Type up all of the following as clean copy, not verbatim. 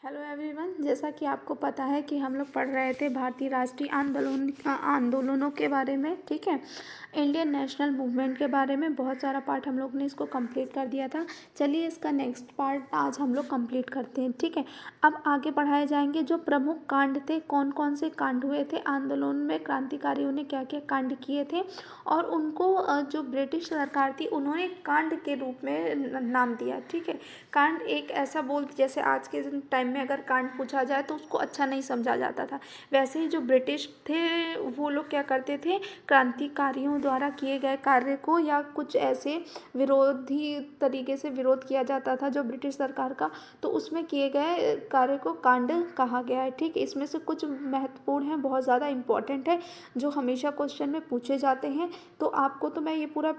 Hello everyone, जैसा कि आपको पता है कि हम लोग पढ़ रहे थे भारतीय राष्ट्रीय आंदोलनों के बारे में। ठीक है, इंडियन नेशनल मूवमेंट के बारे में बहुत सारा पार्ट हम लोग ने इसको कंप्लीट कर दिया था। चलिए इसका नेक्स्ट पार्ट आज हम लोग कंप्लीट करते हैं। ठीक है, अब आगे पढ़ाए जाएंगे जो प्रमुख कांड थे, कौन कौन से कांड हुए थे आंदोलन में, क्रांतिकारियों ने क्या क्या कांड किए थे और उनको जो ब्रिटिश सरकार थी उन्होंने कांड के रूप में नाम दिया। ठीक है, कांड एक ऐसा बोल, जैसे आज के टाइम में अगर कांड पूछा जाए तो उसको अच्छा नहीं समझा जाता था, वैसे ही जो ब्रिटिश थे वो लोग क्या करते थे, क्रांतिकारियों द्वारा किए गए कार्य को या कुछ ऐसे विरोधी तरीके से विरोध किया जाता था जो ब्रिटिश सरकार का, तो उसमें किए गए कार्य को कांड कहा गया है। ठीक है, इसमें से कुछ महत्वपूर्ण हैं, बहुत ज़्यादा इम्पोर्टेंट है, जो हमेशा क्वेश्चन में पूछे जाते हैं। तो आपको तो मैं ये पूरा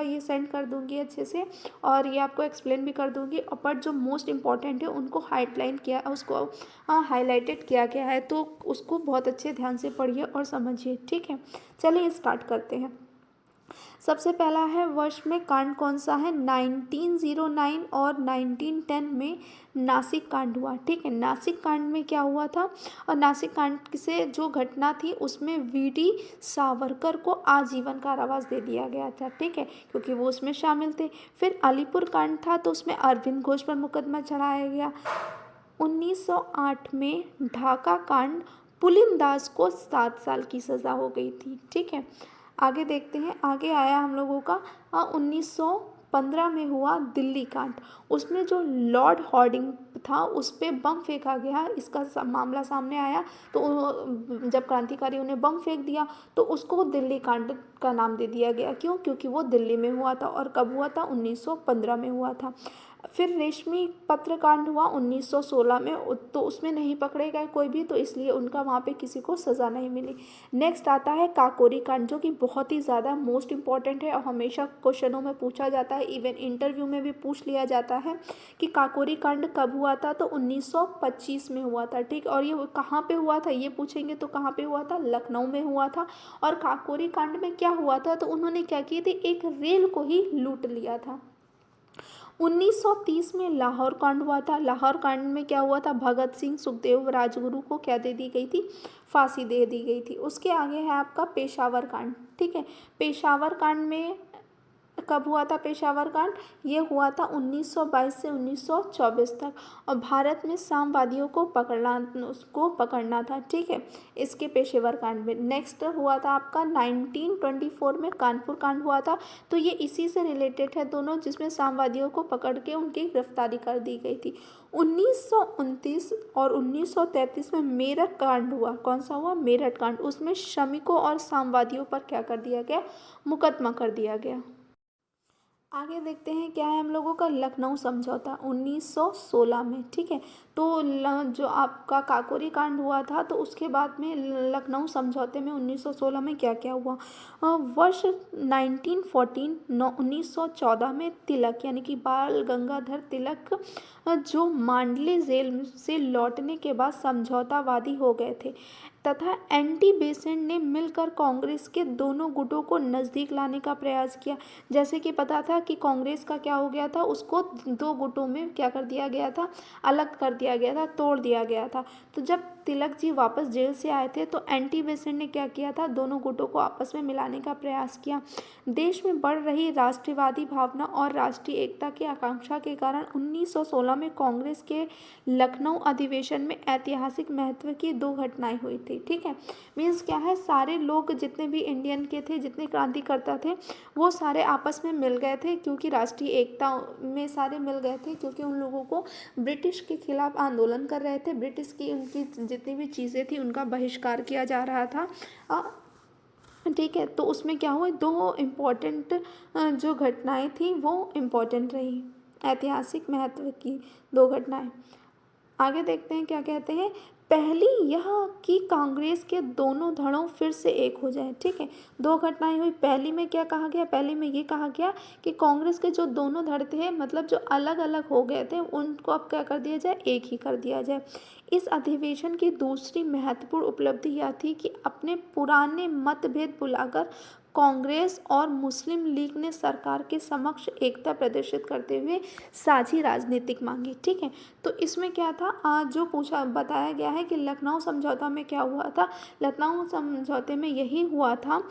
ये सेंड कर दूंगी अच्छे से, और ये आपको एक्सप्लेन भी कर दूंगी, बट जो मोस्ट इम्पॉर्टेंट है उनको हाईलाइन किया, उसको हाईलाइटेड किया गया है, तो उसको बहुत अच्छे ध्यान से पढ़िए और समझिए। ठीक है, चलिए स्टार्ट करते हैं। सबसे पहला है वर्ष में कांड कौन सा है, 1909 और 1910 में नासिक कांड हुआ। ठीक है, नासिक कांड में क्या हुआ था, और नासिक कांड से जो घटना थी उसमें वीडी सावरकर को आजीवन कारावास दे दिया गया था। ठीक है, क्योंकि वो उसमें शामिल थे। फिर अलीपुर कांड था तो उसमें अरविंद घोष पर मुकदमा चढ़ाया गया। 1908 में ढाका कांड, पुलिनदास को 7 साल की सज़ा हो गई थी। ठीक है, आगे देखते हैं। आगे आया हम लोगों का 1915 में हुआ दिल्ली कांड। उसमें जो लॉर्ड हॉर्डिंग था उस पर बम फेंका गया, इसका मामला सामने आया। तो जब क्रांतिकारियों ने बम फेंक दिया तो उसको दिल्ली कांड का नाम दे दिया गया। क्यों? क्योंकि वो दिल्ली में हुआ था। और कब हुआ था? 1915 में हुआ था। फिर रेशमी पत्र कांड हुआ 1916 में, तो उसमें नहीं पकड़े गए कोई भी, तो इसलिए उनका वहाँ पे किसी को सज़ा नहीं मिली। नेक्स्ट आता है काकोरी कांड, जो कि बहुत ही ज़्यादा मोस्ट इम्पॉर्टेंट है और हमेशा क्वेश्चनों में पूछा जाता है, इवन इंटरव्यू में भी पूछ लिया जाता है कि काकोरी कांड कब हुआ था। तो 1925 में हुआ था। ठीक, और ये कहाँ पे हुआ था ये पूछेंगे तो कहाँ पे हुआ था? लखनऊ में हुआ था। और काकोरी कांड में क्या हुआ था, तो उन्होंने क्या किए थे, एक रेल को ही लूट लिया था। 1930 में लाहौर कांड हुआ था। लाहौर कांड में क्या हुआ था, भगत सिंह, सुखदेव, राजगुरु को क्या दे दी गई थी, फांसी दे दी गई थी। उसके आगे है आपका पेशावर कांड। ठीक है, पेशावर कांड में कब हुआ था पेशावर कांड? ये हुआ था 1922 से 1924 तक, और भारत में साम्यवादियों को पकड़ना था। ठीक है, इसके पेशेवर कांड में। नेक्स्ट हुआ था आपका 1924 में कानपुर कांड हुआ था। तो ये इसी से रिलेटेड है दोनों, जिसमें साम्यवादियों को पकड़ के उनकी गिरफ्तारी कर दी गई थी। 1929 और 1933 में मेरठ कांड हुआ। कौन सा हुआ? मेरठ कांड। उसमें श्रमिकों और साम्यवादियों पर क्या कर दिया गया, मुकदमा कर दिया गया। आगे देखते हैं क्या है हम लोगों का, लखनऊ समझौता 1916 में। ठीक है, तो जो आपका काकोरी कांड हुआ था तो उसके बाद में लखनऊ समझौते में 1916 में क्या क्या हुआ। वर्ष 1914 में तिलक यानी कि बाल गंगाधर तिलक जो मांडले जेल से लौटने के बाद समझौतावादी हो गए थे, तथा एंटी बेसेंट ने मिलकर कांग्रेस के दोनों गुटों को नज़दीक लाने का प्रयास किया। जैसे कि पता था कि कांग्रेस का क्या हो गया था, उसको दो गुटों में क्या कर दिया गया था, अलग कर दिया गया था, तोड़ दिया गया था। तो जब तिलक जी वापस जेल से आए थे तो एंटी बेसेंट ने क्या किया था, दोनों गुटों को आपस में मिलाने का प्रयास किया। देश में बढ़ रही राष्ट्रवादी भावना और राष्ट्रीय एकता की आकांक्षा के कारण 1916 में कांग्रेस के लखनऊ अधिवेशन में ऐतिहासिक महत्व की 2 घटनाएं हुई थी। ठीक है, मीन्स क्या है, सारे लोग जितने भी इंडियन के थे, जितने क्रांतिकर्ता थे, वो सारे आपस में मिल गए थे, क्योंकि राष्ट्रीय एकता में सारे मिल गए थे, क्योंकि उन लोगों को ब्रिटिश के खिलाफ आंदोलन कर रहे थे, ब्रिटिश की उनकी जितनी भी चीज़ें थी उनका बहिष्कार किया जा रहा था। ठीक है, तो उसमें क्या हुआ, 2 इम्पॉर्टेंट जो घटनाएं थी वो इम्पॉर्टेंट रही, ऐतिहासिक महत्व की 2 घटनाएं। आगे देखते हैं क्या कहते हैं। पहली यह कि कांग्रेस के दोनों धड़ों फिर से एक हो जाए। ठीक है, 2 घटनाएं हुई। पहली में क्या कहा गया, पहली में ये कहा गया कि कांग्रेस के जो दोनों धड़े थे, मतलब जो अलग अलग हो गए थे, उनको अब क्या कर दिया जाए, एक ही कर दिया जाए। इस अधिवेशन की दूसरी महत्वपूर्ण उपलब्धि यह थी कि अपने पुराने मतभेद भुलाकर कांग्रेस और मुस्लिम लीग ने सरकार के समक्ष एकता प्रदर्शित करते हुए साझी राजनीतिक मांगी। ठीक है, तो इसमें क्या था, आज जो पूछा बताया गया है कि लखनऊ समझौता में क्या हुआ था। लखनऊ समझौते में यही हुआ था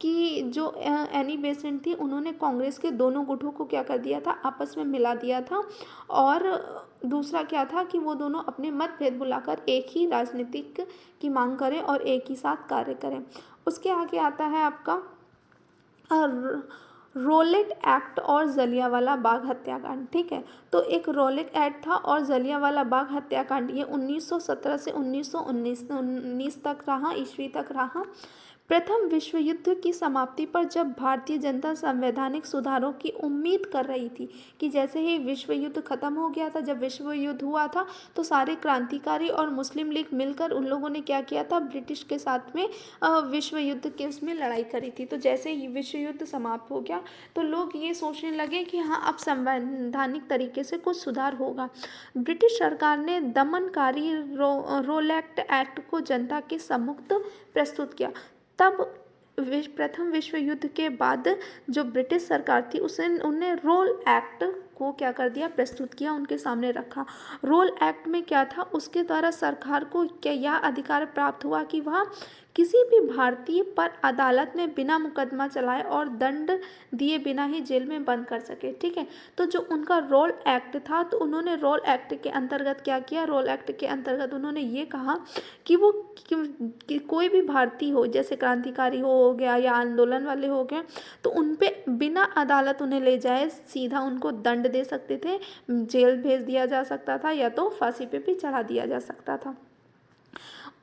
कि जो एनी बेसेंट थी, उन्होंने कांग्रेस के दोनों गुटों को क्या कर दिया था, आपस में मिला दिया था। और दूसरा क्या था कि वो दोनों अपने मतभेद भुलाकर एक ही राजनीतिक की मांग करें और एक ही साथ कार्य करें। उसके आगे आता है आपका रोलेट एक्ट और जलियांवाला बाग हत्याकांड। ठीक है, तो एक रोलेट एक्ट था और जलियांवाला बाग हत्याकांड, ये 1917 से 1919 तक रहा, ईस्वी तक रहा। प्रथम विश्व युद्ध की समाप्ति पर जब भारतीय जनता संवैधानिक सुधारों की उम्मीद कर रही थी कि जैसे ही विश्व युद्ध खत्म हो गया था, जब विश्व युद्ध हुआ था तो सारे क्रांतिकारी और मुस्लिम लीग मिलकर उन लोगों ने क्या किया था, ब्रिटिश के साथ में विश्व युद्ध के उसमें लड़ाई करी थी। तो जैसे ही विश्व युद्ध समाप्त हो गया तो लोग ये सोचने लगे कि हाँ, अब संवैधानिक तरीके से कुछ सुधार होगा। ब्रिटिश सरकार ने दमनकारी रोलेट एक्ट को जनता के सम्मुख प्रस्तुत किया। तब प्रथम विश्व युद्ध के बाद जो ब्रिटिश सरकार थी उन्हें रोल एक्ट को क्या कर दिया, प्रस्तुत किया, उनके सामने रखा। रोल एक्ट में क्या था, उसके द्वारा सरकार को क्या यह अधिकार प्राप्त हुआ कि वह किसी भी भारतीय पर अदालत में बिना मुकदमा चलाए और दंड दिए बिना ही जेल में बंद कर सके। ठीक है, तो जो उनका रोल एक्ट था, तो उन्होंने रोल एक्ट के अंतर्गत क्या किया, रोल एक्ट के अंतर्गत उन्होंने ये कहा कि वो कि कोई भी भारतीय हो, जैसे क्रांतिकारी हो गया या आंदोलन वाले हो गए, तो उन पे बिना अदालत उन्हें ले जाए सीधा उनको दंड दे सकते थे, जेल भेज दिया जा सकता था या तो फांसी पे भी चढ़ा दिया जा सकता था।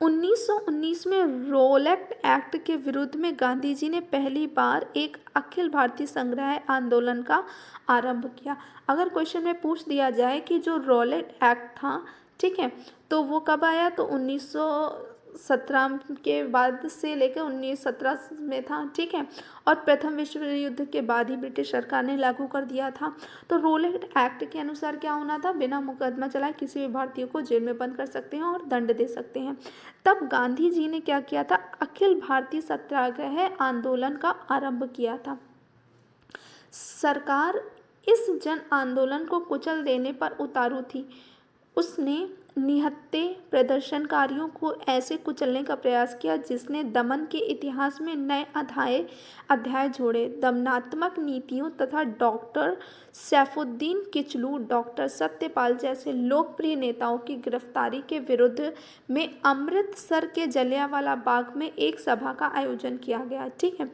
1919 में रोलेट एक्ट के विरुद्ध में गांधी जी ने पहली बार एक अखिल भारतीय संग्रह आंदोलन का आरंभ किया। अगर क्वेश्चन में पूछ दिया जाए कि जो रोलेट एक्ट था, ठीक है, तो वो कब आया, तो 1917 के बाद से लेकर 1917 में था। ठीक है, और प्रथम विश्व युद्ध के बाद ही ब्रिटिश सरकार ने लागू कर दिया था। तो रोलेट एक्ट के अनुसार क्या होना था, बिना मुकदमा चलाए किसी भी भारतीय को जेल में बंद कर सकते हैं और दंड दे सकते हैं। तब गांधी जी ने क्या किया था, अखिल भारतीय सत्याग्रह आंदोलन का आरंभ किया था। सरकार इस जन आंदोलन को कुचल देने पर उतारू थी। उसने निहत्थे प्रदर्शनकारियों को ऐसे कुचलने का प्रयास किया जिसने दमन के इतिहास में नए अध्याय जोड़े। दमनात्मक नीतियों तथा डॉक्टर सैफुद्दीन किचलू, डॉक्टर सत्यपाल जैसे लोकप्रिय नेताओं की गिरफ्तारी के विरुद्ध में अमृतसर के जलियांवाला बाग में एक सभा का आयोजन किया गया। ठीक है,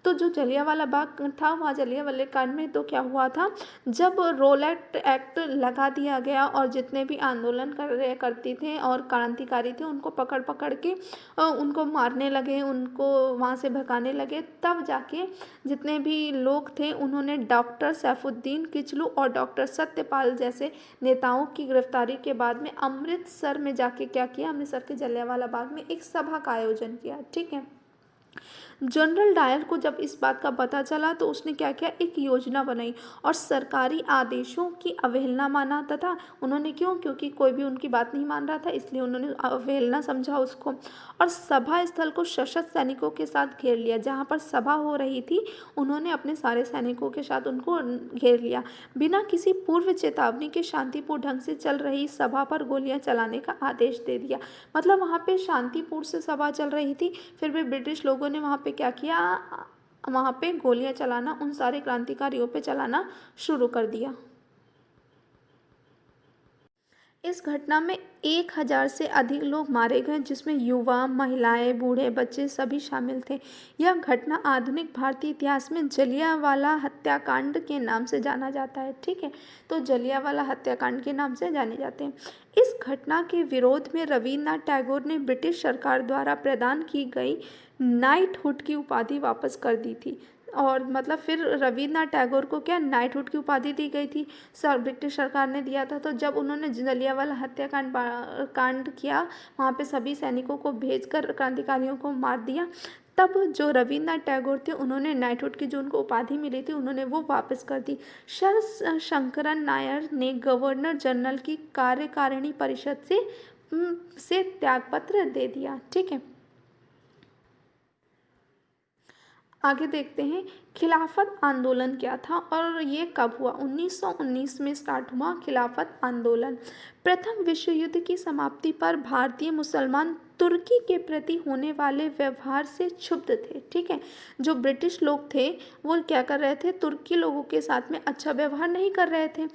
तो जो जलियांवाला बाग था, वहाँ जलियांवाला कांड में तो क्या हुआ था, जब रोलेट एक्ट लगा दिया गया और जितने भी आंदोलन करते थे और क्रांतिकारी थे उनको पकड़ पकड़ के उनको मारने लगे, उनको वहाँ से भगाने लगे। तब जाके जितने भी लोग थे उन्होंने डॉक्टर सैफुद्दीन किचलू और डॉक्टर सत्यपाल जैसे नेताओं की गिरफ्तारी के बाद में अमृतसर में जाके क्या किया, अमृतसर के जलियांवाला बाग में एक सभा का आयोजन किया। ठीक है, जनरल डायर को जब इस बात का पता चला तो उसने क्या किया, एक योजना बनाई और सरकारी आदेशों की अवहेलना माना तथा उन्होंने क्योंकि कोई भी उनकी बात नहीं मान रहा था, इसलिए उन्होंने अवहेलना समझा उसको और सभा स्थल को सशस्त्र सैनिकों के साथ घेर लिया। जहाँ पर सभा हो रही थी उन्होंने अपने सारे सैनिकों के साथ उनको घेर लिया। बिना किसी पूर्व चेतावनी के शांतिपूर्ण ढंग से चल रही सभा पर गोलियां चलाने का आदेश दे दिया। मतलब वहाँ पे शांतिपूर्ण से सभा चल रही थी, फिर भी ब्रिटिश लोगों ने वहाँ पे क्या किया, वहाँ पे गोलियां चलाना, उन सारे क्रांतिकारियों पे चलाना शुरू कर दिया। इस घटना में 1000 से अधिक लोग मारे गए, जिसमें युवा, महिलाएं, बूढ़े, बच्चे सभी शामिल थे। यह घटना आधुनिक भारतीय इतिहास में जलियांवाला हत्याकांड के नाम से जाना जाता है। ठीक है, तो जलियांवाला हत्याकांड के नाम से जाने जाते हैं। इस घटना के विरोध में रविन्द्रनाथ टैगोर ने ब्रिटिश सरकार द्वारा प्रदान की गई नाइटहुड की उपाधि वापस कर दी थी। और मतलब फिर रविन्द्रनाथ टैगोर को क्या, नाइटहुड की उपाधि दी गई थी, ब्रिटिश सरकार ने दिया था। तो जब उन्होंने जलियांवाला कांड किया, वहाँ पे सभी सैनिकों को भेजकर क्रांतिकारियों को मार दिया, तब जो रविन्द्रनाथ टैगोर थे उन्होंने नाइटहुड की जो उनको उपाधि मिली थी उन्होंने वो वापस कर दी। सर शंकरन नायर ने गवर्नर जनरल की कार्यकारिणी परिषद से त्यागपत्र दे दिया। ठीक है, आगे देखते हैं खिलाफत आंदोलन क्या था और ये कब हुआ। 1919 में स्टार्ट हुआ खिलाफत आंदोलन। प्रथम विश्व युद्ध की समाप्ति पर भारतीय मुसलमान तुर्की के प्रति होने वाले व्यवहार से क्षुब्ध थे। ठीक है, जो ब्रिटिश लोग थे वो क्या कर रहे थे, तुर्की लोगों के साथ में अच्छा व्यवहार नहीं कर रहे थे।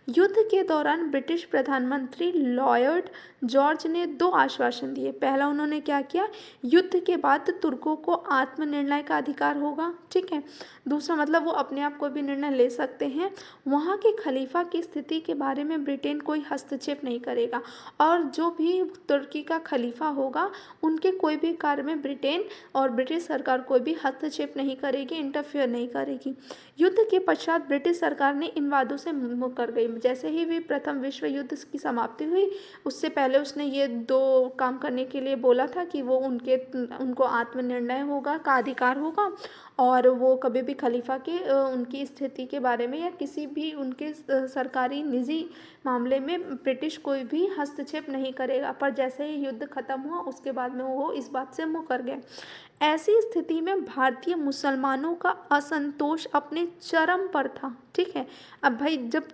युद्ध के दौरान ब्रिटिश प्रधानमंत्री लॉर्ड जॉर्ज ने दो आश्वासन दिए। पहला उन्होंने क्या किया, युद्ध के बाद तुर्कों को आत्मनिर्णय का अधिकार होगा। ठीक है, दूसरा मतलब वो अपने आप कोई भी निर्णय ले सकते हैं। वहाँ के खलीफा की स्थिति के बारे में ब्रिटेन कोई हस्तक्षेप नहीं करेगा और जो भी तुर्की का खलीफा होगा उनके कोई भी कार्य में ब्रिटेन और ब्रिटिश सरकार कोई भी हस्तक्षेप नहीं करेगी, इंटरफेयर नहीं करेगी। युद्ध के पश्चात ब्रिटिश सरकार ने इन वादों से मुकर गई। जैसे ही भी प्रथम विश्व युद्ध की समाप्ति हुई उससे पहले उसने ये दो काम करने के लिए बोला था कि वो उनको आत्मनिर्णय होगा का अधिकार होगा और वो कभी भी खलीफा के उनकी स्थिति के बारे में या किसी भी उनके सरकारी निजी मामले में ब्रिटिश कोई भी हस्तक्षेप नहीं करेगा। पर जैसे ही युद्ध खत्म हुआ उसके बाद में वो इस बात से मुकर गए। ऐसी स्थिति में भारतीय मुसलमानों का असंतोष अपने चरम पर था। ठीक है, अब भाई जब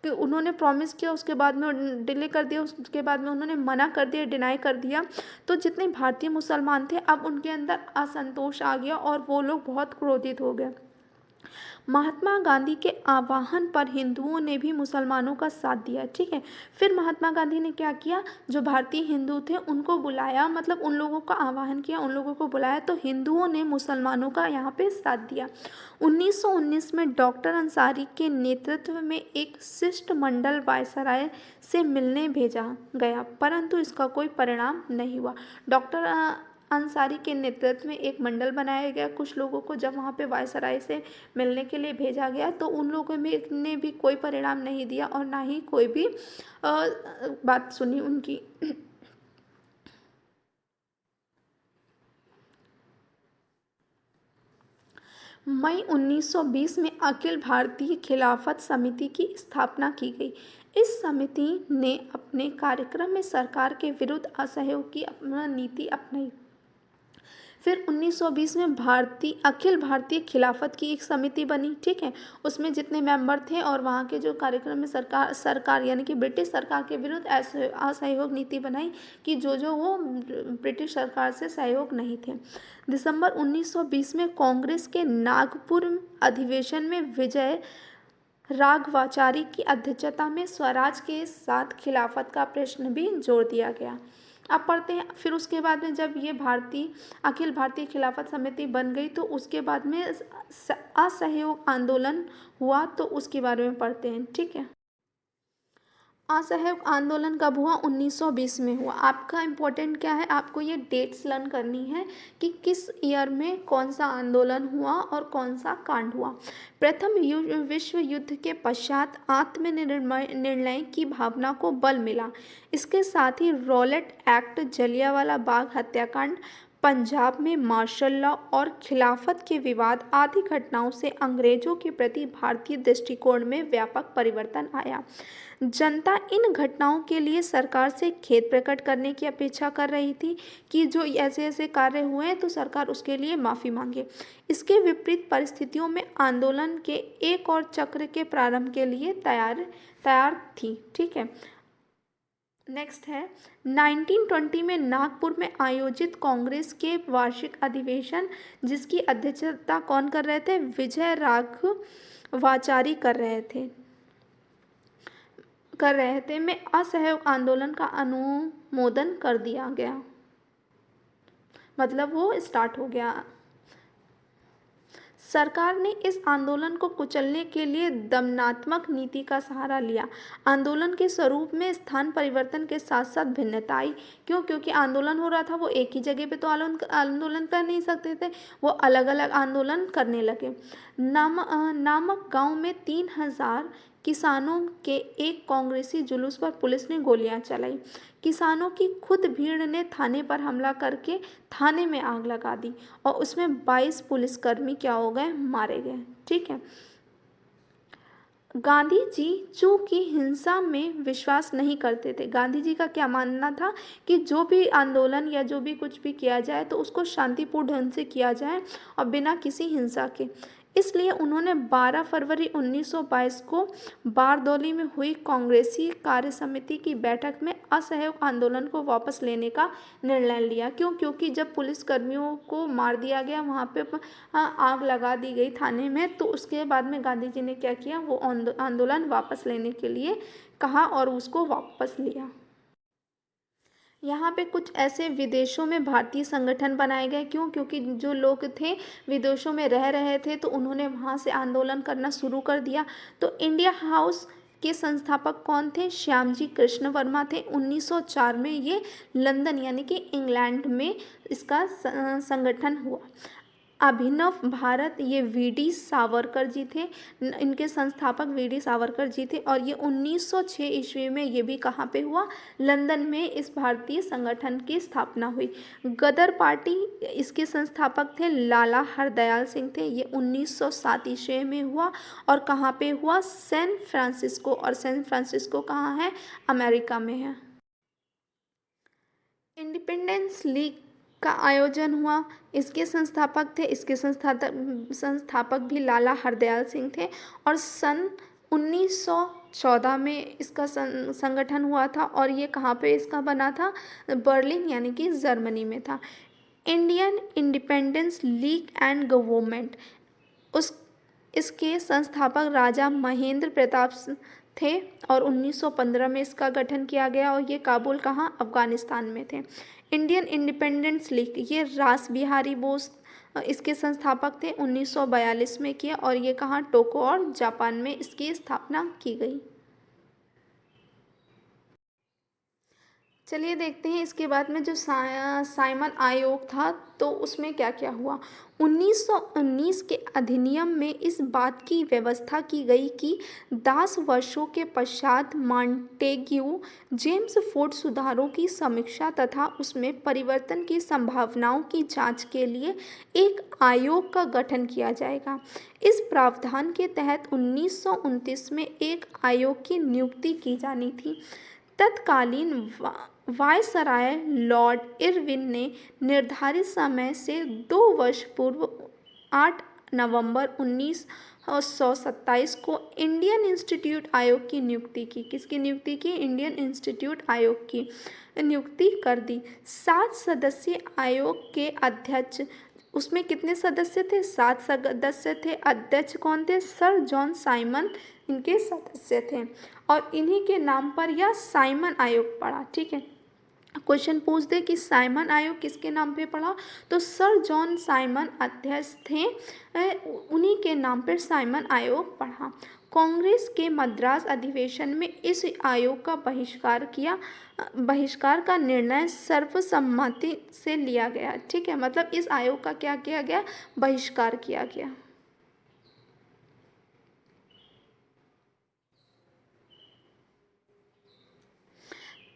कि उन्होंने प्रॉमिस किया उसके बाद में डिले कर दिया, उसके बाद में उन्होंने मना कर दिया, डिनाई कर दिया, तो जितने भारतीय मुसलमान थे अब उनके अंदर असंतोष आ गया और वो लोग बहुत क्रोधित हो गए। महात्मा गांधी के आह्वान पर हिंदुओं ने भी मुसलमानों का साथ दिया। ठीक है, फिर महात्मा गांधी ने क्या किया, जो भारतीय हिंदू थे उनको बुलाया, मतलब उन लोगों का आह्वान किया, उन लोगों को बुलाया, तो हिंदुओं ने मुसलमानों का यहाँ पे साथ दिया। 1919 में डॉक्टर अंसारी के नेतृत्व में एक शिष्टमंडल वायसराय से मिलने भेजा गया, परंतु इसका कोई परिणाम नहीं हुआ। डॉक्टर अंसारी के नेतृत्व में एक मंडल बनाया गया, कुछ लोगों को जब वहाँ पे वायसराय से मिलने के लिए भेजा गया तो उन लोगों में ने भी कोई परिणाम नहीं दिया और ना ही कोई भी बात सुनी उनकी। मई 1920 में अखिल भारतीय खिलाफत समिति की स्थापना की गई। इस समिति ने अपने कार्यक्रम में सरकार के विरुद्ध असहयोग की अपना नीति अपनाई। फिर 1920 में अखिल भारतीय खिलाफत की एक समिति बनी। ठीक है, उसमें जितने मेंबर थे और वहाँ के जो कार्यक्रम में सरकार यानी कि ब्रिटिश सरकार के विरुद्ध असहयोग नीति बनाई कि जो वो ब्रिटिश सरकार से सहयोग नहीं थे। दिसंबर 1920 में कांग्रेस के नागपुर अधिवेशन में विजय राघवाचारी की अध्यक्षता में स्वराज के साथ खिलाफत का प्रश्न भी जोड़ दिया गया। अब पढ़ते हैं, फिर उसके बाद में जब ये अखिल भारतीय खिलाफत समिति बन गई तो उसके बाद में असहयोग आंदोलन हुआ, तो उसके बारे में पढ़ते हैं। ठीक है, असहयोग आंदोलन कब हुआ, 1920 में हुआ। आपका इम्पोर्टेंट क्या है, आपको ये डेट्स लर्न करनी है कि किस ईयर में कौन सा आंदोलन हुआ और कौन सा कांड हुआ। प्रथम विश्व युद्ध के पश्चात आत्मनिर्णय की भावना को बल मिला। इसके साथ ही रॉलेट एक्ट, जलियांवाला बाग हत्याकांड, पंजाब में मार्शल लॉ और खिलाफत के विवाद आदि घटनाओं से अंग्रेजों के प्रति भारतीय दृष्टिकोण में व्यापक परिवर्तन आया। जनता इन घटनाओं के लिए सरकार से खेद प्रकट करने की अपेक्षा कर रही थी कि जो ऐसे ऐसे कार्य हुए हैं तो सरकार उसके लिए माफ़ी मांगे। इसके विपरीत परिस्थितियों में आंदोलन के एक और चक्र के प्रारंभ के लिए तैयार थी। ठीक है, नेक्स्ट है 1920 में नागपुर में आयोजित कांग्रेस के वार्षिक अधिवेशन, जिसकी अध्यक्षता कौन कर रहे थे, विजय राघवाचारी कर रहे थे में असहयोग आंदोलन का अनुमोदन कर दिया गया, मतलब वो स्टार्ट हो गया। सरकार ने इस आंदोलन को कुचलने के लिए दमनात्मक नीति का सहारा लिया। आंदोलन के स्वरूप में स्थान परिवर्तन के साथ साथ भिन्नता आई। क्योंकि आंदोलन हो रहा था, वो एक ही जगह पे तो आंदोलन कर नहीं सकते थे, वो अलग अलग आंदोलन करने लगे। नामक गांव में 3000 किसानों के एक कांग्रेसी जुलूस पर पुलिस ने गोलियां चलाई। किसानों की खुद भीड़ ने थाने पर हमला करके थाने में आग लगा दी और उसमें 22 पुलिसकर्मी क्या हो गए, मारे गए। ठीक है, गांधी जी चूंकि हिंसा में विश्वास नहीं करते थे। गांधी जी का क्या मानना था कि जो भी आंदोलन या जो भी कुछ भी किया जाए तो उसको शांतिपूर्ण ढंग से किया जाए और बिना किसी हिंसा के। इसलिए उन्होंने 12 फरवरी 1922 को बारदौली में हुई कांग्रेसी कार्य समिति की बैठक में असहयोग आंदोलन को वापस लेने का निर्णय लिया। क्यों? क्योंकि जब पुलिसकर्मियों को मार दिया गया, वहाँ पे आग लगा दी गई थाने में, तो उसके बाद में गांधी जी ने क्या किया, वो आंदोलन वापस लेने के लिए कहा और उसको वापस लिया। यहाँ पे कुछ ऐसे विदेशों में भारतीय संगठन बनाए गए। क्यों? क्योंकि जो लोग थे विदेशों में रह रहे थे तो उन्होंने वहाँ से आंदोलन करना शुरू कर दिया। तो इंडिया हाउस के संस्थापक कौन थे? श्यामजी कृष्ण वर्मा थे। 1904 में ये लंदन यानी कि इंग्लैंड में इसका संगठन हुआ। अभिनव भारत, ये वीडी सावरकर जी थे, इनके संस्थापक वीडी सावरकर जी थे। और ये 1906 ईस्वी में ये भी कहाँ पे हुआ? लंदन में इस भारतीय संगठन की स्थापना हुई। गदर पार्टी, इसके संस्थापक थे लाला हरदयाल सिंह थे। ये 1907 ईस्वी में हुआ और कहाँ पे हुआ? San Francisco. और सैन फ्रांसिस्को कहाँ है? अमेरिका में है। इंडिपेंडेंस लीग का आयोजन हुआ। इसके संस्थापक थे, इसके संस्थापक भी लाला हरदयाल सिंह थे। और सन 1914 में इसका संगठन हुआ था और ये कहाँ पे इसका बना था? बर्लिन यानी कि जर्मनी में था। Indian independence league and government, उस इसके संस्थापक राजा महेंद्र प्रताप थे और 1915 में इसका गठन किया गया और ये काबुल कहाँ? अफगानिस्तान में थे। इंडियन इंडिपेंडेंस लीग, ये रास बिहारी बोस इसके संस्थापक थे। 1942 में किया और ये कहाँ? टोक्यो और जापान में इसकी स्थापना की गई। चलिए देखते हैं इसके बाद में जो साइमन आयोग था तो उसमें क्या क्या हुआ। 1919 के अधिनियम में इस बात की व्यवस्था की गई कि 10 वर्षों के पश्चात मॉन्टेग्यू जेम्स फोर्ड सुधारों की समीक्षा तथा उसमें परिवर्तन की संभावनाओं की जांच के लिए एक आयोग का गठन किया जाएगा। इस प्रावधान के तहत 1929 में एक आयोग की नियुक्ति की जानी थी। तत्कालीन वायसराय लॉर्ड इरविन ने निर्धारित समय से 2 वर्ष पूर्व 8 नवंबर 1927 को इंडियन इंस्टीट्यूट आयोग की नियुक्ति की। किसकी नियुक्ति की? इंडियन इंस्टीट्यूट आयोग की नियुक्ति कर दी। 7 सदस्यीय आयोग के अध्यक्ष, उसमें कितने सदस्य थे? 7 सदस्य थे। अध्यक्ष कौन थे? सर जॉन साइमन इनके सदस्य थे और इन्हीं के नाम पर यह साइमन आयोग पड़ा। ठीक है, क्वेश्चन पूछ दे कि साइमन आयोग किसके नाम पे पड़ा, तो सर जॉन साइमन अध्यक्ष थे, उन्हीं के नाम पर साइमन आयोग पढ़ा। कांग्रेस के मद्रास अधिवेशन में इस आयोग का बहिष्कार का निर्णय सर्वसम्मति से लिया गया। ठीक है, मतलब इस आयोग का क्या किया गया? बहिष्कार किया गया।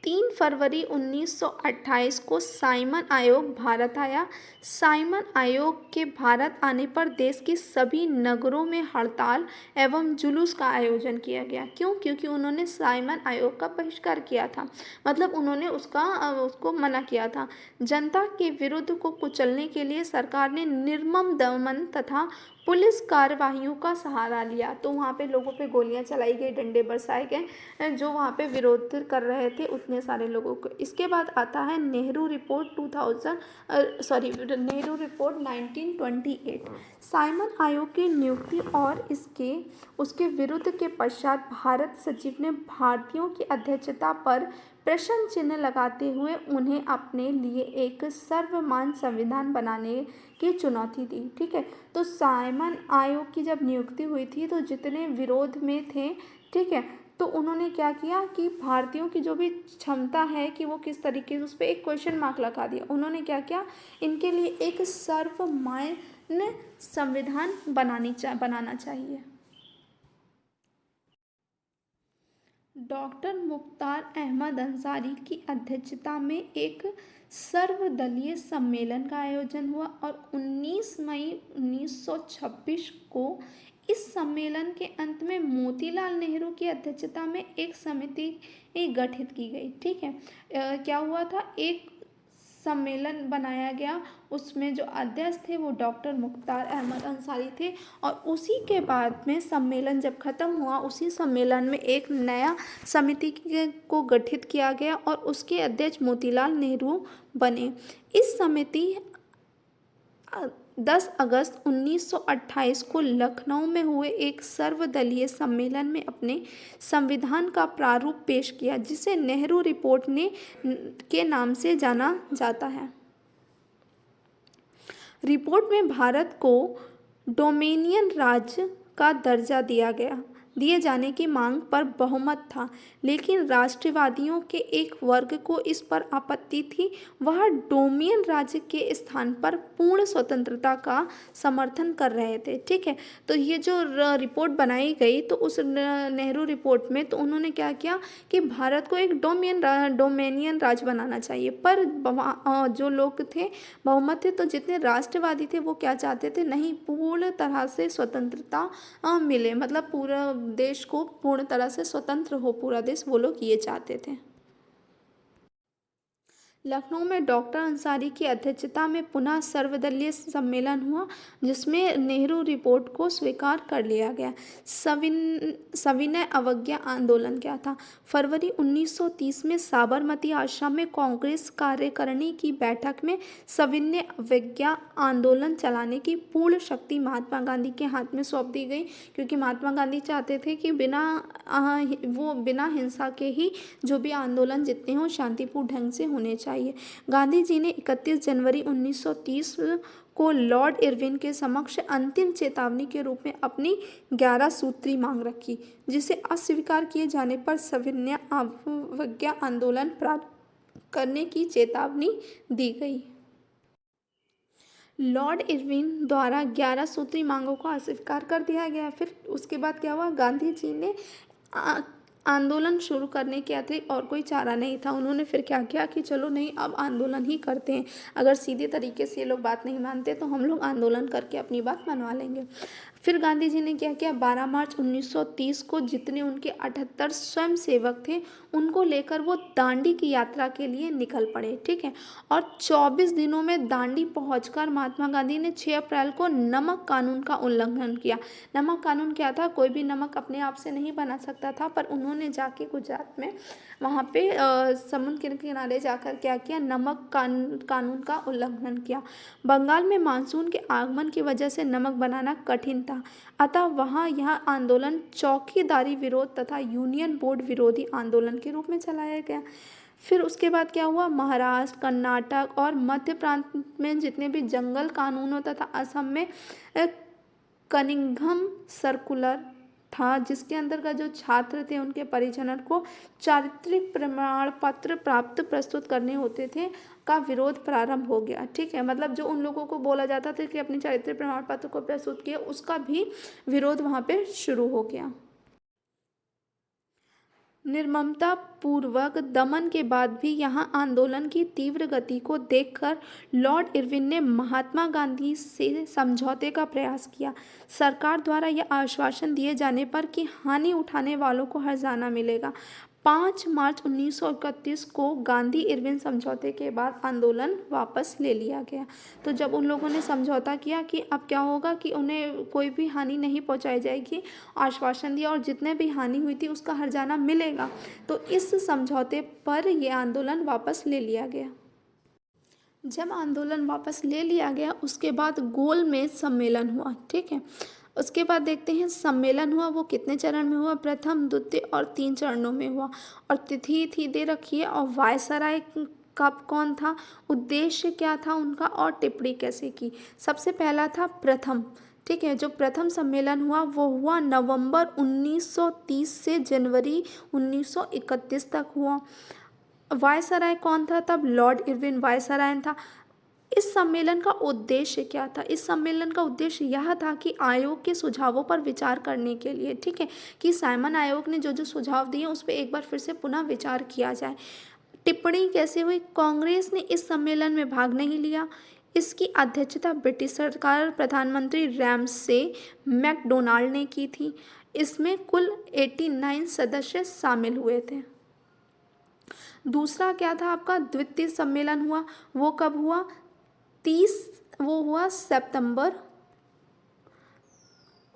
3 फरवरी 1928 को साइमन आयोग भारत आया। साइमन आयोग के भारत आने पर देश के सभी नगरों में हड़ताल एवं जुलूस का आयोजन किया गया। क्यों? क्योंकि उन्होंने साइमन आयोग का बहिष्कार किया था, मतलब उन्होंने उसको मना किया था। जनता के विरुद्ध को कुचलने के लिए सरकार ने निर्मम दमन तथा पुलिस कार्यवाहियों का सहारा लिया। तो वहाँ पे लोगों पे गोलियां चलाई गई, डंडे बरसाए गए, जो वहाँ पे विरोध कर रहे थे उतने सारे लोगों को। इसके बाद आता है नेहरू रिपोर्ट 1928। साइमन आयोग की नियुक्ति और उसके विरुद्ध के पश्चात भारत सचिव ने भारतीयों की अध्यक्षता पर प्रश्न चिन्ह लगाते हुए उन्हें अपने लिए एक सर्वमान्य संविधान बनाने की चुनौती दी। ठीक है, तो साइमन आयोग की जब नियुक्ति हुई थी तो जितने विरोध में थे, ठीक है, तो उन्होंने क्या किया कि भारतीयों की जो भी क्षमता है कि वो किस तरीके से, उस पर एक क्वेश्चन मार्क लगा दिया। उन्होंने क्या किया, इनके लिए एक सर्वमान्य संविधान बनाना चाहिए। डॉक्टर मुख्तार अहमद अंसारी की अध्यक्षता में एक सर्वदलीय सम्मेलन का आयोजन हुआ और 19 मई 1926 को इस सम्मेलन के अंत में मोतीलाल नेहरू की अध्यक्षता में एक समिति गठित की गई। ठीक है, क्या हुआ था, एक सम्मेलन बनाया गया, उसमें जो अध्यक्ष थे वो डॉक्टर मुख्तार अहमद अंसारी थे। और उसी के बाद में सम्मेलन जब ख़त्म हुआ, उसी सम्मेलन में एक नया समिति को गठित किया गया और उसके अध्यक्ष मोतीलाल नेहरू बने। इस समिति 10 अगस्त 1928 को लखनऊ में हुए एक सर्वदलीय सम्मेलन में अपने संविधान का प्रारूप पेश किया, जिसे नेहरू रिपोर्ट के नाम से जाना जाता है। रिपोर्ट में भारत को डोमिनियन राज्य का दर्जा दिए जाने की मांग पर बहुमत था, लेकिन राष्ट्रवादियों के एक वर्ग को इस पर आपत्ति थी। वह डोमिनियन राज्य के स्थान पर पूर्ण स्वतंत्रता का समर्थन कर रहे थे। ठीक है, तो ये जो रिपोर्ट बनाई गई, तो उस नेहरू रिपोर्ट में तो उन्होंने क्या किया कि भारत को एक डोमिनियन राज्य बनाना चाहिए, पर जो लोग थे बहुमत थे, तो जितने राष्ट्रवादी थे वो क्या चाहते थे, नहीं, पूर्ण तरह से स्वतंत्रता मिले, मतलब पूरा देश को पूर्ण तरह से स्वतंत्र हो पूरा देश, वो लोग ये चाहते थे। लखनऊ में डॉक्टर अंसारी की अध्यक्षता में पुनः सर्वदलीय सम्मेलन हुआ, जिसमें नेहरू रिपोर्ट को स्वीकार कर लिया गया। सविनय अवज्ञा आंदोलन क्या था? फरवरी 1930 में साबरमती आश्रम में कांग्रेस कार्यकारिणी की बैठक में सविनय अवज्ञा आंदोलन चलाने की पूर्ण शक्ति महात्मा गांधी के हाथ में सौंप दी गई, क्योंकि महात्मा गांधी चाहते थे कि बिना हिंसा के ही जो भी आंदोलन जितने हों शांतिपूर्ण ढंग से होने चाहिए। गांधी जी ने 31 जनवरी 1930 को लॉर्ड इरविन के समक्ष अंतिम चेतावनी के रूप में अपनी 11 सूत्री मांग रखी, जिसे अस्वीकार किए जाने पर सविनय अवज्ञा आंदोलन प्रारंभ करने की चेतावनी दी गई। लॉर्ड इरविन द्वारा 11 सूत्री मांगों को अस्वीकार कर दिया गया। फिर उसके बाद क्या हुआ, गांधी जी ने आंदोलन शुरू करने के अतिरिक्त और कोई चारा नहीं था। उन्होंने फिर क्या किया कि चलो नहीं, अब आंदोलन ही करते हैं, अगर सीधे तरीके से ये लोग बात नहीं मानते तो हम लोग आंदोलन करके अपनी बात मनवा लेंगे। फिर गांधी जी ने क्या किया, 12 मार्च 1930 को जितने उनके 78 स्वयं सेवक थे उनको लेकर वो दांडी की यात्रा के लिए निकल पड़े। ठीक है, और 24 दिनों में दांडी पहुंचकर महात्मा गांधी ने 6 अप्रैल को नमक कानून का उल्लंघन किया। नमक कानून क्या था, कोई भी नमक अपने आप से नहीं बना सकता था, पर उन्होंने जाके गुजरात में वहाँ पे समुद्र के किनारे जाकर क्या किया, नमक कानून का उल्लंघन किया। बंगाल में मानसून के आगमन की वजह से नमक बनाना कठिन था, अतः वहाँ यह आंदोलन चौकीदारी विरोध तथा यूनियन बोर्ड विरोधी आंदोलन के रूप में चलाया गया। फिर उसके बाद क्या हुआ, महाराष्ट्र, कर्नाटक और मध्य प्रांत में जितने भी जंगल कानूनों तथा असम में कनिंघम सर्कुलर था, जिसके अंतर्गत जो छात्र थे उनके परिजनों को चारित्रिक प्रमाण पत्र प्रस्तुत करने होते थे, का विरोध प्रारंभ हो गया। ठीक है, मतलब जो उन लोगों को बोला जाता था कि अपने चारित्रिक प्रमाण पत्र को प्रस्तुत किया, उसका भी विरोध वहाँ पे शुरू हो गया। निर्ममता पूर्वक दमन के बाद भी यहाँ आंदोलन की तीव्र गति को देखकर लॉर्ड इरविन ने महात्मा गांधी से समझौते का प्रयास किया। सरकार द्वारा यह आश्वासन दिए जाने पर कि हानि उठाने वालों को हर्जाना मिलेगा। 5 मार्च 1931 को गांधी इरविन समझौते के बाद आंदोलन वापस ले लिया गया। तो जब उन लोगों ने समझौता किया कि अब क्या होगा कि उन्हें कोई भी हानि नहीं पहुंचाई जाएगी, आश्वासन दिया और जितने भी हानि हुई थी उसका हर्जाना मिलेगा, तो इस समझौते पर यह आंदोलन वापस ले लिया गया। जब आंदोलन वापस ले लिया गया उसके बाद गोलमेज सम्मेलन हुआ। ठीक है, उसके बाद देखते हैं सम्मेलन हुआ वो कितने चरण में हुआ, प्रथम, द्वितीय और 3 चरणों में हुआ। और तिथि थी दे रखी है, और वायसराय कब कौन था, उद्देश्य क्या था उनका, और टिप्पणी कैसे की। सबसे पहला था प्रथम। ठीक है, जो प्रथम सम्मेलन हुआ वो हुआ नवंबर 1930 से जनवरी 1931 तक हुआ। वायसराय कौन था तब, लॉर्ड इरविन वायसराय था। इस सम्मेलन का उद्देश्य क्या था, इस सम्मेलन का उद्देश्य यह था कि आयोग के सुझावों पर विचार करने के लिए, ठीक है, कि साइमन आयोग ने जो जो सुझाव दिए उस पर एक बार फिर से पुनः विचार किया जाए। टिप्पणी कैसे हुई, कांग्रेस ने इस सम्मेलन में भाग नहीं लिया, इसकी अध्यक्षता ब्रिटिश सरकार प्रधानमंत्री रैमसे मैकडोनाल्ड ने की थी। इसमें कुल 89 सदस्य शामिल हुए थे। दूसरा क्या था आपका द्वितीय सम्मेलन हुआ, वो कब हुआ? 30 वो हुआ सितंबर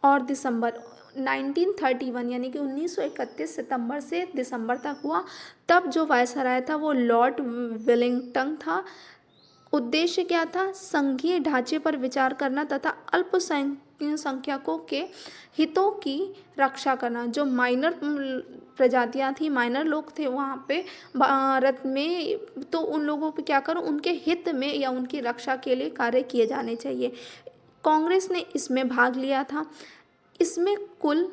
और दिसंबर 1931, यानी कि 1931 सितंबर से दिसंबर तक हुआ। तब जो वायसराय था वो लॉर्ड वेलिंगटन था। उद्देश्य क्या था? संघीय ढांचे पर विचार करना तथा अल्पसंख्यकों के हितों की रक्षा करना। जो माइनर प्रजातियां थी, माइनर लोग थे वहाँ पे भारत में, तो उन लोगों पे क्या करो, उनके हित में या उनकी रक्षा के लिए कार्य किए जाने चाहिए। कांग्रेस ने इसमें भाग लिया था। इसमें कुल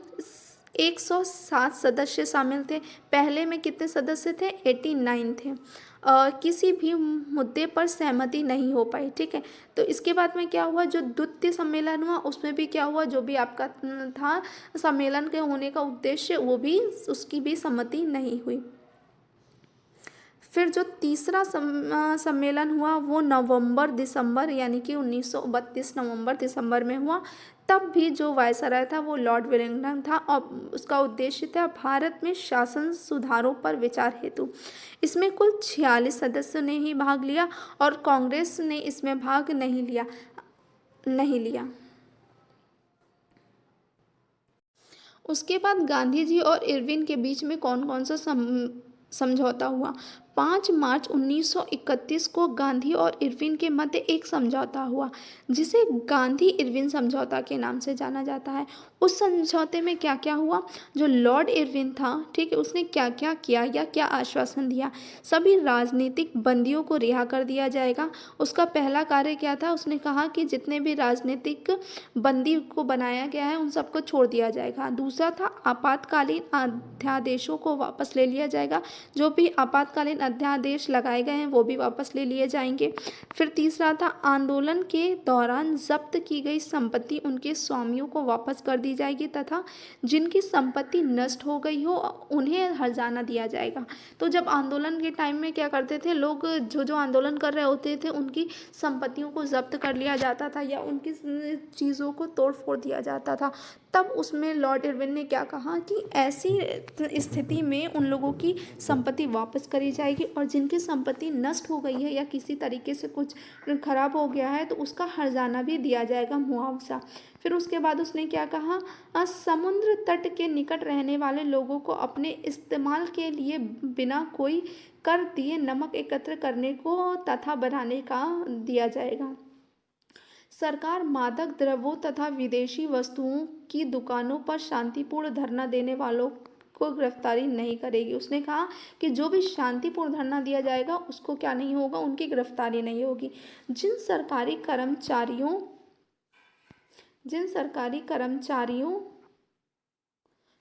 107 सदस्य शामिल थे। पहले में कितने सदस्य थे? 89 थे। किसी भी मुद्दे पर सहमति नहीं हो पाई, ठीक है। तो इसके बाद में क्या हुआ, जो द्वितीय सम्मेलन हुआ उसमें भी क्या हुआ, जो भी आपका था सम्मेलन के होने का उद्देश्य, वो भी उसकी भी सहमति नहीं हुई। फिर जो तीसरा सम्मेलन हुआ वो नवंबर दिसंबर, यानी कि 1932 नवंबर दिसंबर में हुआ। तब भी जो वायसराय था वो लॉर्ड वेलिंगटन था और उसका उद्देश्य था भारत में शासन सुधारों पर विचार हेतु। इसमें कुल 46 सदस्यों ने ही भाग लिया और कांग्रेस ने इसमें भाग नहीं लिया। उसके बाद गांधी जी और इरविन के बीच में कौन कौन सा समझौता हुआ? 5 मार्च 1931 को गांधी और इरविन के मध्य एक समझौता हुआ जिसे गांधी इरविन समझौता के नाम से जाना जाता है। उस समझौते में क्या क्या हुआ? जो लॉर्ड इरविन था, ठीक है, उसने क्या क्या किया या क्या आश्वासन दिया? सभी राजनीतिक बंदियों को रिहा कर दिया जाएगा। उसका पहला कार्य क्या था? उसने कहा कि जितने भी राजनीतिक बंदी को बनाया गया है उन सबको छोड़ दिया जाएगा। दूसरा था आपातकालीन अध्यादेशों को वापस ले लिया जाएगा। जो भी आपातकालीन अध्यादेश लगाए गए हैं वो भी वापस ले लिए जाएंगे। फिर तीसरा था आंदोलन के दौरान जब्त की गई संपत्ति उनके स्वामियों को वापस कर दी जाएगी तथा जिनकी संपत्ति नष्ट हो गई हो उन्हें हर्जाना दिया जाएगा। तो जब आंदोलन के टाइम में क्या करते थे लोग, जो आंदोलन कर रहे होते थे उनकी संपत्तियों को जब्त कर लिया जाता था या उनकी चीज़ों को तोड़ फोड़ दिया जाता था। तब उसमें लॉर्ड इरविन ने क्या कहा कि ऐसी स्थिति में उन लोगों की संपत्ति वापस करी जाएगी और जिनकी संपत्ति नष्ट हो गई है या किसी तरीके से कुछ खराब हो गया है तो उसका हर्जाना भी दिया जाएगा, मुआवजा। फिर उसके बाद उसने क्या कहा, समुद्र तट के निकट रहने वाले लोगों को अपने इस्तेमाल के लिए बिना कोई कर दिए नमक एकत्र करने को तथा बनाने का दिया जाएगा। सरकार मादक द्रव्यों तथा विदेशी वस्तुओं की दुकानों पर शांतिपूर्ण धरना देने वालों को गिरफ्तारी नहीं करेगी। उसने कहा कि जो भी शांतिपूर्ण धरना दिया जाएगा उसको क्या नहीं होगा, उनकी गिरफ्तारी नहीं होगी। जिन सरकारी कर्मचारियों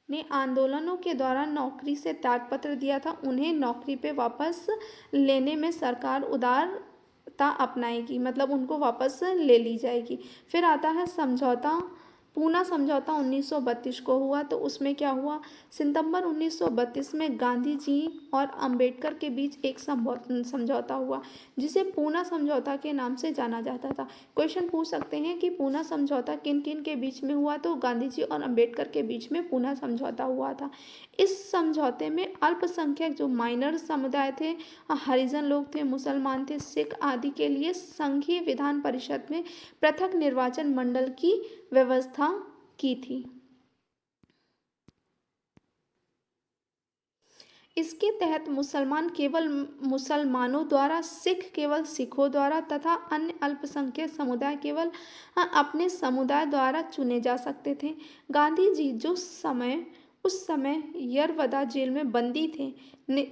ने आंदोलनों के दौरान नौकरी से त्यागपत्र दिया था उन्हें नौकरी पे वापस लेने में सरकार उदारता अपनाएगी, मतलब उनको वापस ले ली जाएगी। फिर आता है समझौता, पूना समझौता 1932 को हुआ। तो उसमें क्या हुआ, सितंबर 1932 में गांधी जी और अंबेडकर के बीच एक समझौता हुआ जिसे पूना समझौता के नाम से जाना जाता था। क्वेश्चन पूछ सकते हैं कि पूना समझौता किन किन के बीच में हुआ, तो गांधी जी और अंबेडकर के बीच में पूना समझौता हुआ था। इस समझौते में अल्पसंख्यक जो माइनर समुदाय थे, हरिजन लोग थे, मुसलमान थे, सिख आदि के लिए संघीय विधान परिषद में पृथक निर्वाचन मंडल की व्यवस्था की थी। इसके तहत मुसलमान केवल मुसलमानों द्वारा, सिख केवल सिखों द्वारा तथा अन्य अल्पसंख्यक समुदाय केवल अपने समुदाय द्वारा चुने जा सकते थे। गांधी जी जो उस समय यरवदा जेल में बंदी थे ने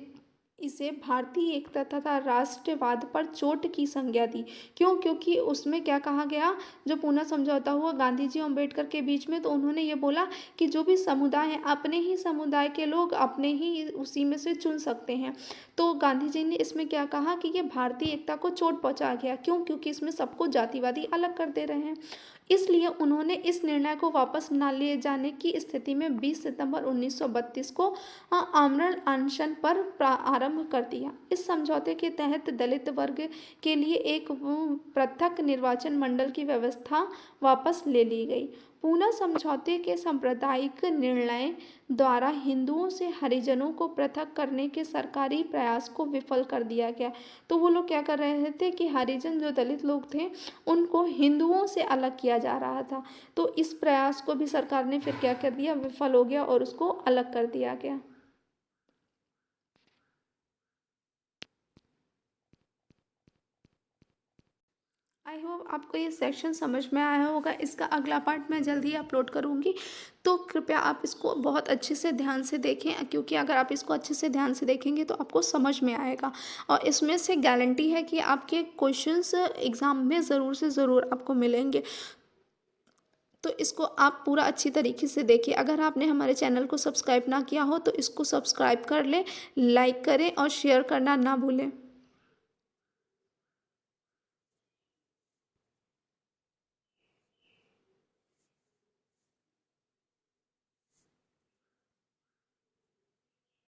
इसे भारतीय एकता तथा राष्ट्रवाद पर चोट की संज्ञा दी। क्यों? क्योंकि उसमें क्या कहा गया, जो पूना समझौता हुआ गांधी जी और अम्बेडकर के बीच में, तो उन्होंने ये बोला कि जो भी समुदाय है अपने ही समुदाय के लोग अपने ही उसी में से चुन सकते हैं। तो गांधी जी ने इसमें क्या कहा कि ये भारतीय एकता को चोट पहुंचा गया। क्यों? क्योंकि इसमें सबको जातिवादी अलग कर दे रहे हैं। इसलिए उन्होंने इस निर्णय को वापस न लिए जाने की स्थिति में 20 सितंबर 1932 को आमरण अनशन पर आरंभ कर दिया। इस समझौते के तहत दलित वर्ग के लिए एक पृथक निर्वाचन मंडल की व्यवस्था वापस ले ली गई। पूना समझौते के सांप्रदायिक निर्णय द्वारा हिंदुओं से हरिजनों को पृथक करने के सरकारी प्रयास को विफल कर दिया गया। तो वो लोग क्या कर रहे थे कि हरिजन जो दलित लोग थे उनको हिंदुओं से अलग किया जा रहा था। तो इस प्रयास को भी सरकार ने फिर क्या कर दिया, विफल हो गया और उसको अलग कर दिया गया। आई होप आपको ये सेक्शन समझ में आया होगा। इसका अगला पार्ट मैं जल्द ही अपलोड करूँगी, तो कृपया आप इसको बहुत अच्छे से ध्यान से देखें, क्योंकि अगर आप इसको अच्छे से ध्यान से देखेंगे तो आपको समझ में आएगा और इसमें से गारंटी है कि आपके क्वेश्चंस एग्ज़ाम में ज़रूर से ज़रूर आपको मिलेंगे। तो इसको आप पूरा अच्छी तरीके से देखिए। अगर आपने हमारे चैनल को सब्सक्राइब ना किया हो तो इसको सब्सक्राइब कर लें, लाइक करें और शेयर करना ना भूलें।